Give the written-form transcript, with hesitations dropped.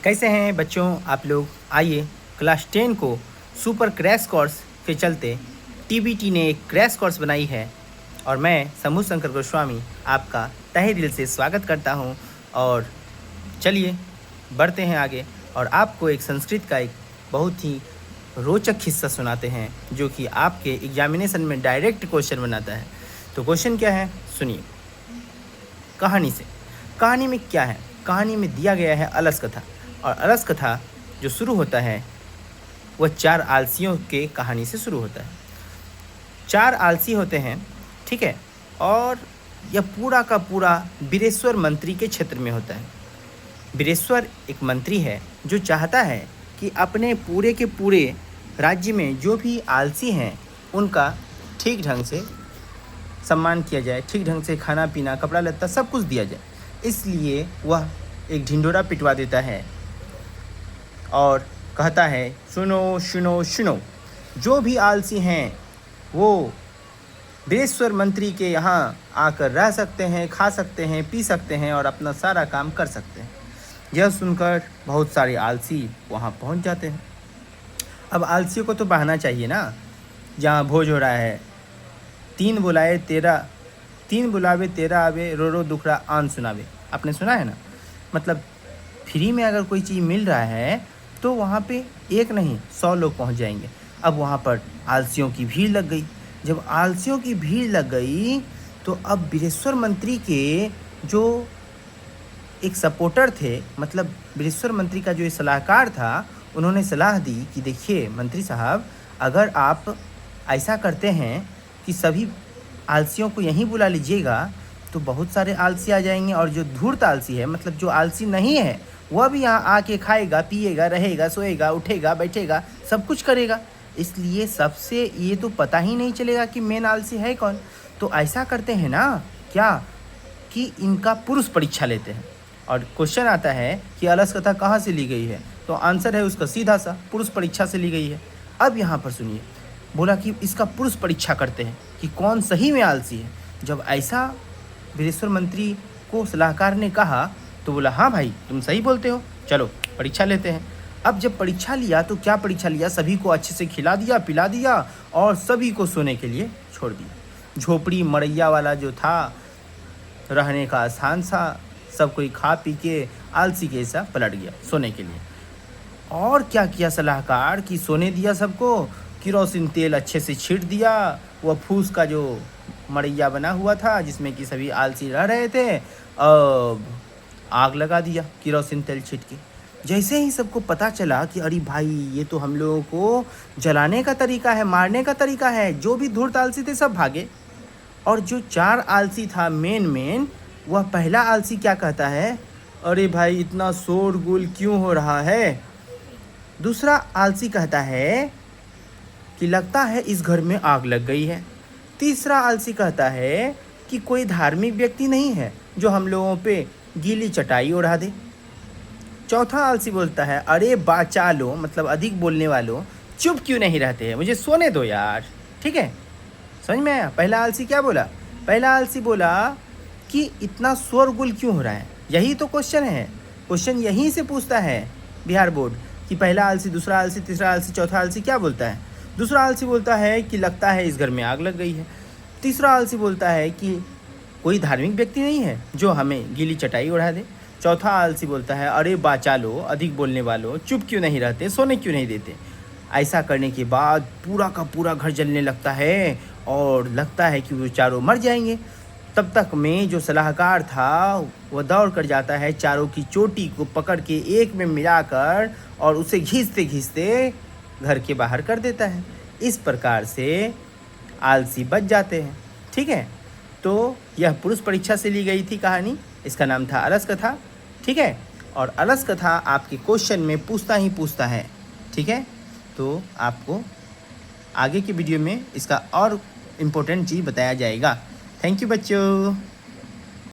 कैसे हैं बच्चों आप लोग। आइए क्लास 10 को सुपर क्रैश कोर्स के चलते टीबीटी ने एक क्रैश कोर्स बनाई है और मैं समूह शंकर गोस्वामी आपका तहे दिल से स्वागत करता हूं। और चलिए बढ़ते हैं आगे और आपको एक संस्कृत का एक बहुत ही रोचक हिस्सा सुनाते हैं जो कि आपके एग्जामिनेशन में डायरेक्ट क्वेश्चन बनाता है। तो क्वेश्चन क्या है सुनिए। कहानी से, कहानी में क्या है, कहानी में दिया गया है अलस कथा और अलस कथा जो शुरू होता है वह 4 आलसियों के कहानी से शुरू होता है। 4 आलसी होते हैं, ठीक है, और यह पूरा का पूरा बीरेश्वर मंत्री के क्षेत्र में होता है। बीरेश्वर एक मंत्री है जो चाहता है कि अपने पूरे के पूरे राज्य में जो भी आलसी हैं उनका ठीक ढंग से सम्मान किया जाए, ठीक ढंग से खाना पीना कपड़ा लत्ता सब कुछ दिया जाए। इसलिए वह एक ढिंढोरा पिटवा देता है और कहता है सुनो सुनो सुनो, जो भी आलसी हैं वो बीरेश्वर मंत्री के यहाँ आकर रह सकते हैं, खा सकते हैं, पी सकते हैं और अपना सारा काम कर सकते हैं। यह सुनकर बहुत सारे आलसी वहाँ पहुँच जाते हैं। अब आलसियों को तो बहाना चाहिए ना, जहाँ भोज हो रहा है, 3 बुलावे 13 आवे, रो रो दुखड़ा आन सुनावे। आपने सुना है ना, मतलब फ्री में अगर कोई चीज़ मिल रहा है तो वहाँ पे एक नहीं 100 लोग पहुँच जाएंगे। अब वहाँ पर आलसियों की भीड़ लग गई। जब आलसियों की भीड़ लग गई तो अब बीरेश्वर मंत्री के जो एक सपोर्टर थे, मतलब बीरेश्वर मंत्री का जो सलाहकार था, उन्होंने सलाह दी कि देखिए मंत्री साहब, अगर आप ऐसा करते हैं कि सभी आलसियों को यहीं बुला लीजिएगा तो बहुत सारे आलसी आ जाएंगे और जो धूर्त आलसी है, मतलब जो आलसी नहीं है, वह भी यहाँ आके खाएगा, पिएगा, रहेगा, सोएगा, उठेगा, बैठेगा, सब कुछ करेगा। इसलिए सबसे ये तो पता ही नहीं चलेगा कि मेन आलसी है कौन। तो ऐसा करते हैं ना क्या कि इनका पुरुष परीक्षा लेते हैं। और क्वेश्चन आता है कि अलस कथा कहाँ से ली गई है, तो आंसर है उसका सीधा सा पुरुष परीक्षा से ली गई है। अब यहाँ पर सुनिए, बोला कि इसका पुरुष परीक्षा करते हैं कि कौन सही में आलसी है। जब ऐसा बीरेश्वर मंत्री को सलाहकार ने कहा तो बोला हाँ भाई तुम सही बोलते हो, चलो परीक्षा लेते हैं। अब जब परीक्षा लिया तो क्या परीक्षा लिया, सभी को अच्छे से खिला दिया, पिला दिया और सभी को सोने के लिए छोड़ दिया। झोपड़ी मड़ैया वाला जो था, रहने का स्थान सा, सब कोई खा पी के आलसी के ऐसा पलट गया सोने के लिए। और क्या किया सलाहकार कि सोने दिया सबको, किरोसिन तेल अच्छे से छीट दिया, वह फूस का जो मड़ैया बना हुआ था जिसमें कि सभी आलसी रह रहे थे, अब आग लगा दिया किरोसिन तेल छीट के। जैसे ही सबको पता चला कि अरे भाई ये तो हम लोगों को जलाने का तरीका है, मारने का तरीका है, जो भी धूर्त आलसी थे सब भागे। और जो 4 आलसी था मेन, वह पहला आलसी क्या कहता है, अरे भाई इतना शोरगुल क्यों हो रहा है। दूसरा आलसी कहता है कि लगता है इस घर में आग लग गई है। तीसरा आलसी कहता है कि कोई धार्मिक व्यक्ति नहीं है जो हम लोगों पे गीली चटाई ओढ़ा दे। चौथा आलसी बोलता है अरे बाचा लो, मतलब अधिक बोलने वालों, चुप क्यों नहीं रहते हैं, मुझे सोने दो यार। ठीक है, समझ में आया। पहला आलसी क्या बोला, पहला आलसी बोला कि इतना शोरगुल क्यों हो रहा है। यही तो क्वेश्चन है, क्वेश्चन यहीं से पूछता है बिहार बोर्ड कि पहला आलसी, दूसरा आलसी, तीसरा आलसी, चौथा आलसी क्या बोलता है। दूसरा आलसी बोलता है कि लगता है इस घर में आग लग गई है। तीसरा आलसी बोलता है कि कोई धार्मिक व्यक्ति नहीं है जो हमें गीली चटाई उड़ा दे। चौथा आलसी बोलता है अरे बाचा लो, अधिक बोलने वालों, चुप क्यों नहीं रहते, सोने क्यों नहीं देते। ऐसा करने के बाद पूरा का पूरा घर जलने लगता है और लगता है कि वो चारों मर जाएंगे। तब तक में जो सलाहकार था वह दौड़ कर जाता है, चारों की चोटी को पकड़ के एक में मिलाकर और उसे घींचते घींचते घर के बाहर कर देता है। इस प्रकार से आलसी बच जाते हैं। ठीक है, तो यह पुरुष परीक्षा से ली गई थी कहानी, इसका नाम था अलस कथा। ठीक है, और अलस कथा आपके क्वेश्चन में पूछता ही पूछता है। ठीक है, तो आपको आगे की वीडियो में इसका और इम्पोर्टेंट चीज़ बताया जाएगा। थैंक यू बच्चों।